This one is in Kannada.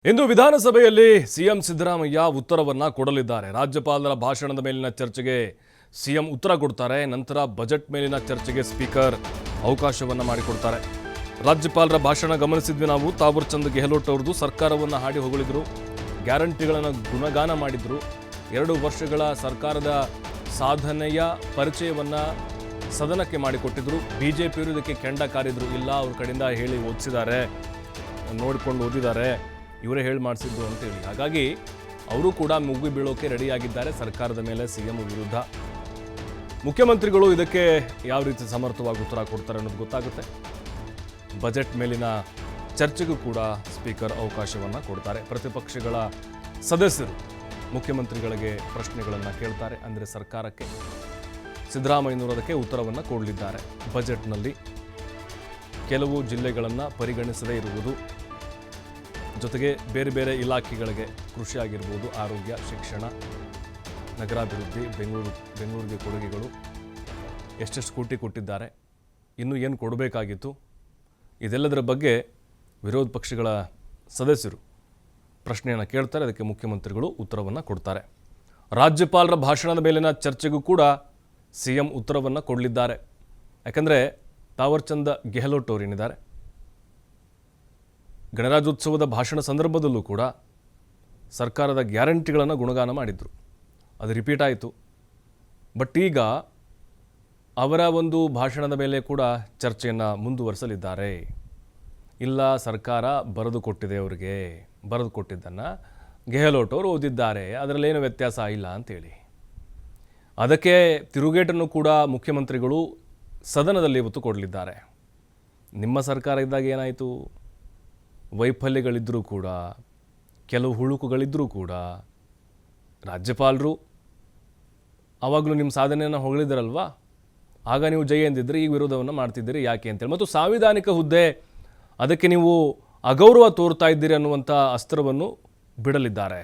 ಇಂದು ವಿಧಾನಸಭೆಯಲ್ಲಿ ಸಿಎಂ ಸಿದ್ದರಾಮಯ್ಯ ಉತ್ತರವನ್ನ ಕೊಡಲಿದ್ದಾರೆ. ರಾಜ್ಯಪಾಲರ ಭಾಷಣದ ಮೇಲಿನ ಚರ್ಚೆಗೆ ಸಿಎಂ ಉತ್ತರ ಕೊಡ್ತಾರೆ. ನಂತರ ಬಜೆಟ್ ಮೇಲಿನ ಚರ್ಚೆಗೆ ಸ್ಪೀಕರ್ ಅವಕಾಶವನ್ನ ಮಾಡಿಕೊಡ್ತಾರೆ. ರಾಜ್ಯಪಾಲರ ಭಾಷಣ ಗಮನಿಸಿದ್ವಿ ನಾವು. ತಾವರ್ ಚಂದ್ ಗೆಹ್ಲೋಟ್ ಅವರದು ಸರ್ಕಾರವನ್ನು ಹಾಡಿ ಹೊಗಳಿದ್ರು, ಗ್ಯಾರಂಟಿಗಳನ್ನು ಗುಣಗಾನ ಮಾಡಿದ್ರು. 2 ವರ್ಷಗಳ ಸರ್ಕಾರದ ಸಾಧನೆಯ ಪರಿಚಯವನ್ನ ಸದನಕ್ಕೆ ಮಾಡಿಕೊಟ್ಟಿದ್ರು. ಬಿಜೆಪಿಯವರು ಇದಕ್ಕೆ ಕೆಂಡ ಕಾರಿದ್ರು. ಇಲ್ಲ, ಅವ್ರ ಕಡೆಯಿಂದ ಹೇಳಿ ಓದಿಸಿದ್ದಾರೆ, ನೋಡಿಕೊಂಡು ಓದಿದ್ದಾರೆ, ಇವರೇ ಹೇಳಿ ಮಾಡಿಸಿದ್ದು ಅಂತೇಳಿ. ಹಾಗಾಗಿ ಅವರು ಕೂಡ ಮುಗಿ ಬೀಳೋಕೆ ರೆಡಿಯಾಗಿದ್ದಾರೆ ಸರ್ಕಾರದ ಮೇಲೆ ಸಿಎಂ ವಿರುದ್ಧ. ಮುಖ್ಯಮಂತ್ರಿಗಳು ಇದಕ್ಕೆ ಯಾವ ರೀತಿ ಸಮರ್ಥವಾಗಿ ಉತ್ತರ ಕೊಡ್ತಾರೆ ಅನ್ನೋದು ಗೊತ್ತಾಗುತ್ತೆ. ಬಜೆಟ್ ಮೇಲಿನ ಚರ್ಚೆಗೂ ಕೂಡ ಸ್ಪೀಕರ್ ಅವಕಾಶವನ್ನು ಕೊಡ್ತಾರೆ. ಪ್ರತಿಪಕ್ಷಗಳ ಸದಸ್ಯರು ಮುಖ್ಯಮಂತ್ರಿಗಳಿಗೆ ಪ್ರಶ್ನೆಗಳನ್ನು ಕೇಳ್ತಾರೆ. ಅಂದರೆ ಸರ್ಕಾರಕ್ಕೆ ಸಿದ್ದರಾಮಯ್ಯನವರು ಅದಕ್ಕೆ ಉತ್ತರವನ್ನು ಕೊಡಲಿದ್ದಾರೆ. ಬಜೆಟ್ನಲ್ಲಿ ಕೆಲವು ಜಿಲ್ಲೆಗಳನ್ನು ಪರಿಗಣಿಸದೇ ಇರುವುದು, ಜೊತೆಗೆ ಬೇರೆ ಬೇರೆ ಇಲಾಖೆಗಳಿಗೆ, ಕೃಷಿ ಆಗಿರ್ಬೋದು, ಆರೋಗ್ಯ, ಶಿಕ್ಷಣ, ನಗರಾಭಿವೃದ್ಧಿ, ಬೆಂಗಳೂರಿಗೆ ಕೊಡುಗೆಗಳು ಎಷ್ಟೆಷ್ಟು ಕೋಟಿ ಕೊಟ್ಟಿದ್ದಾರೆ, ಇನ್ನೂ ಏನು ಕೊಡಬೇಕಾಗಿತ್ತು, ಇದೆಲ್ಲದರ ಬಗ್ಗೆ ವಿರೋಧ ಪಕ್ಷಗಳ ಸದಸ್ಯರು ಪ್ರಶ್ನೆಯನ್ನು ಕೇಳ್ತಾರೆ. ಅದಕ್ಕೆ ಮುಖ್ಯಮಂತ್ರಿಗಳು ಉತ್ತರವನ್ನು ಕೊಡ್ತಾರೆ. ರಾಜ್ಯಪಾಲರ ಭಾಷಣದ ಮೇಲಿನ ಚರ್ಚೆಗೂ ಕೂಡ ಸಿಎಂ ಉತ್ತರವನ್ನು ಕೊಡಲಿದ್ದಾರೆ. ಯಾಕಂದರೆ ತಾವರ್ ಚಂದ್ ಗೆಹ್ಲೋಟ್ ಅವರು ಏನಿದ್ದಾರೆ, ಗಣರಾಜ್ಯೋತ್ಸವದ ಭಾಷಣ ಸಂದರ್ಭದಲ್ಲೂ ಕೂಡ ಸರ್ಕಾರದ ಗ್ಯಾರಂಟಿಗಳನ್ನು ಗುಣಗಾನ ಮಾಡಿದರು. ಅದು ರಿಪೀಟ್ ಆಯಿತು. ಬಟ್ ಈಗ ಅವರ ಒಂದು ಭಾಷಣದ ಮೇಲೆ ಕೂಡ ಚರ್ಚೆಯನ್ನು ಮುಂದುವರಿಸಲಿದ್ದಾರೆ. ಇಲ್ಲ, ಸರ್ಕಾರ ಬರೆದು ಕೊಟ್ಟಿದೆ, ಅವರಿಗೆ ಬರೆದು ಕೊಟ್ಟಿದ್ದನ್ನು ಗೆಹ್ಲೋಟ್ ಅವರು ಓದಿದ್ದಾರೆ, ಅದರಲ್ಲೇನು ವ್ಯತ್ಯಾಸ ಇಲ್ಲ ಅಂತೇಳಿ. ಅದಕ್ಕೆ ತಿರುಗೇಟನ್ನು ಕೂಡ ಮುಖ್ಯಮಂತ್ರಿಗಳು ಸದನದಲ್ಲಿ ಇವತ್ತು ಕೊಡಲಿದ್ದಾರೆ. ನಿಮ್ಮ ಸರ್ಕಾರ ಇದ್ದಾಗ ಏನಾಯಿತು? ವೈಫಲ್ಯಗಳಿದ್ದರೂ ಕೂಡ, ಕೆಲವು ಹುಳುಕುಗಳಿದ್ದರೂ ಕೂಡ ರಾಜ್ಯಪಾಲರು ಆವಾಗಲೂ ನಿಮ್ಮ ಸಾಧನೆಯನ್ನು ಹೊಗಳಿದ್ದಾರಲ್ವಾ, ಆಗ ನೀವು ಜೈ ಎಂದಿದ್ದರೆ ಈಗ ವಿರೋಧವನ್ನು ಮಾಡ್ತಿದ್ದೀರಿ ಯಾಕೆ ಅಂತೇಳಿ. ಮತ್ತು ಸಾಂವಿಧಾನಿಕ ಹುದ್ದೆ, ಅದಕ್ಕೆ ನೀವು ಅಗೌರವ ತೋರ್ತಾ ಇದ್ದೀರಿ ಅನ್ನುವಂಥ ಅಸ್ತ್ರವನ್ನು ಬಿಡಲಿದ್ದಾರೆ.